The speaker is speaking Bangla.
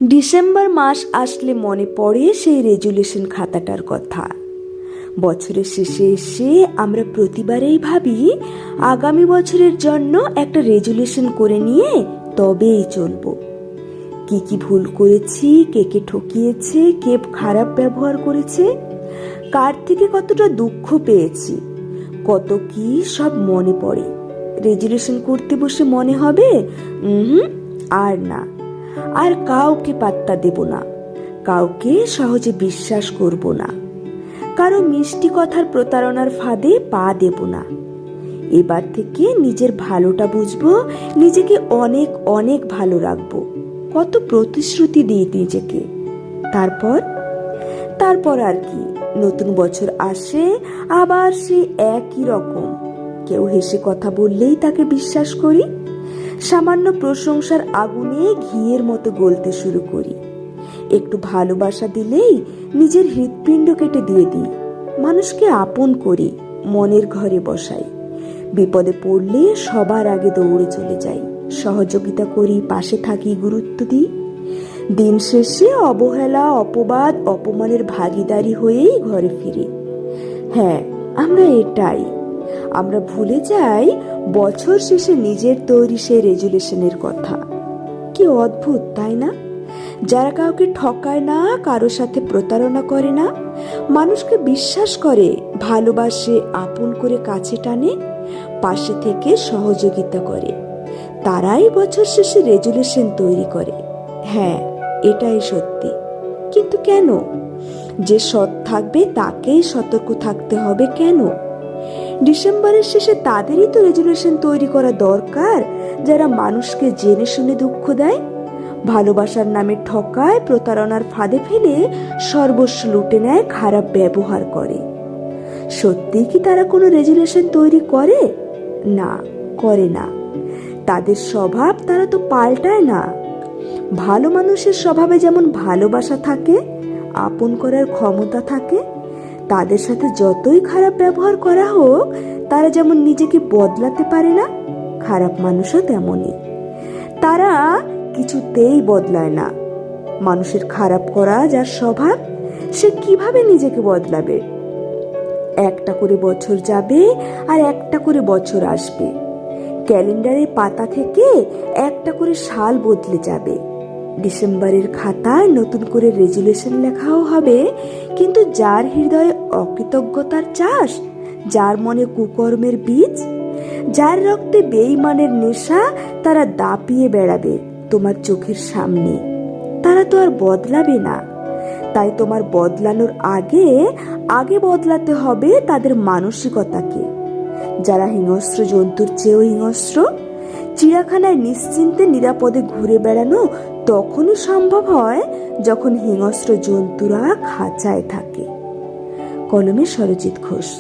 ডিসেম্বর মাস আসলে মনে পড়ে সেই রেজুলেশন খাতাটার কথা। বছরের শেষে এসে আমরা প্রতিবারেই ভাবি আগামী বছরের জন্য একটা রেজুলেশন করে নিয়ে তবেই চলবো। কি কি ভুল করেছি, কে কে ঠকিয়েছে, কে খারাপ ব্যবহার করেছে, কার থেকে কতটা দুঃখ পেয়েছি, কত কি সব মনে পড়ে। রেজুলেশন করতে বসে মনে হবে আর না, আর কাউকে পাত্তা দেব না, কাউকে সহজে বিশ্বাস করব না, কারো মিষ্টি কথার প্রতারণার ফাঁদে পা দেব না। এবার থেকে নিজের ভালোটা বুঝবো, নিজেকে অনেক অনেক ভালো রাখবো। কত প্রতিশ্রুতি দিই নিজেকে। তারপর আর কি, নতুন বছর আসে, আবার সে একই রকম। কেউ হেসে কথা বললেই তাকে বিশ্বাস করি, সামান্য প্রশংসার আগুনে ঘিয়ের মতো গলতে শুরু করি। একটু ভালোবাসা দিলেই নিজের হৃৎপিণ্ড কেটে দিয়ে দিই। মানুষকে আপন করি, মনের ঘরে বসাই। বিপদে পড়লে সবার আগে দৌড়ে চলে যাই, সহযোগিতা করি, পাশে থাকি, গুরুত্ব দিই। দিন শেষে অবহেলা, অপবাদ, অপমানের ভাগীদারি হয়েই ঘরে ফিরি। হ্যাঁ, আমরা এটাই। আমরা ভুলে যাই বছর শেষে নিজের তৈরি সেই রেজুলেশনের কথা। কি অদ্ভুত, তাই না? যারা কাউকে ঠকায় না, কারো সাথে প্রতারণা করে না, মানুষকে বিশ্বাস করে, ভালোবাসে, আপন করে কাছে টানে, পাশে থেকে সহযোগিতা করে, তারাই বছর শেষে রেজুলেশন তৈরি করে। হ্যাঁ, এটাই সত্যি। কিন্তু কেন? যে সৎ থাকবে তাকেই সতর্ক থাকতে হবে কেন? ডিসেম্বরের শেষে তাদেরই তো রেজুলেশন তৈরি করা দরকার, যারা মানুষকে জেনে শুনে দুঃখ দেয়, ভালোবাসার নামে ঠকায়, প্রতারণার ফাঁদে ফেলে সর্বস্ব লুটে নেয়, খারাপ ব্যবহার করে। সত্যি কি তারা কোনো রেজুলেশন তৈরি করে? না, করে না। তাদের স্বভাব তারা তো পাল্টায় না। ভালো মানুষের স্বভাবে যেমন ভালোবাসা থাকে, আপন করার ক্ষমতা থাকে, তাদের সাথে যতই খারাপ ব্যবহার করা হোক, তারা যেমন নিজেকে বদলাতে পারে না, খারাপ মানুষও তেমনই। তারা কিছুতেই বদলায় না। মানুষের খারাপ করা যার স্বভাব, সে কিভাবে নিজেকে বদলাবে? একটা করে বছর যাবে আর একটা করে বছর আসবে। ক্যালেন্ডারের পাতা থেকে একটা করে সাল বদলে যাবে। ডিসেম্বরের খাতায় নতুন করে রেজুলেশন লেখাও হবে, কিন্তু যার হৃদয়ে অকৃতজ্ঞতার চাষ, যার মনে কুকর্মের বীজ, যার রক্তে বেঈমানের নেশা, তারা দাপিয়ে বেড়াবে তোমার চোখের সামনে। তারা তো আর বদলাবে না। তাই তোমার বদলানোর আগে বদলাতে হবে তাদের মানসিকতাকে। যারা হিংস্র জন্তুর চেয়েও হিংস্র, চিড়িয়াখানায় নিশ্চিন্তে নিরাপদে ঘুরে বেড়ানো তখনই সম্ভব হয় যখন হিংস্র জন্তুরা খাঁচায় থাকে। কলমে সরজিৎ ঘোষ।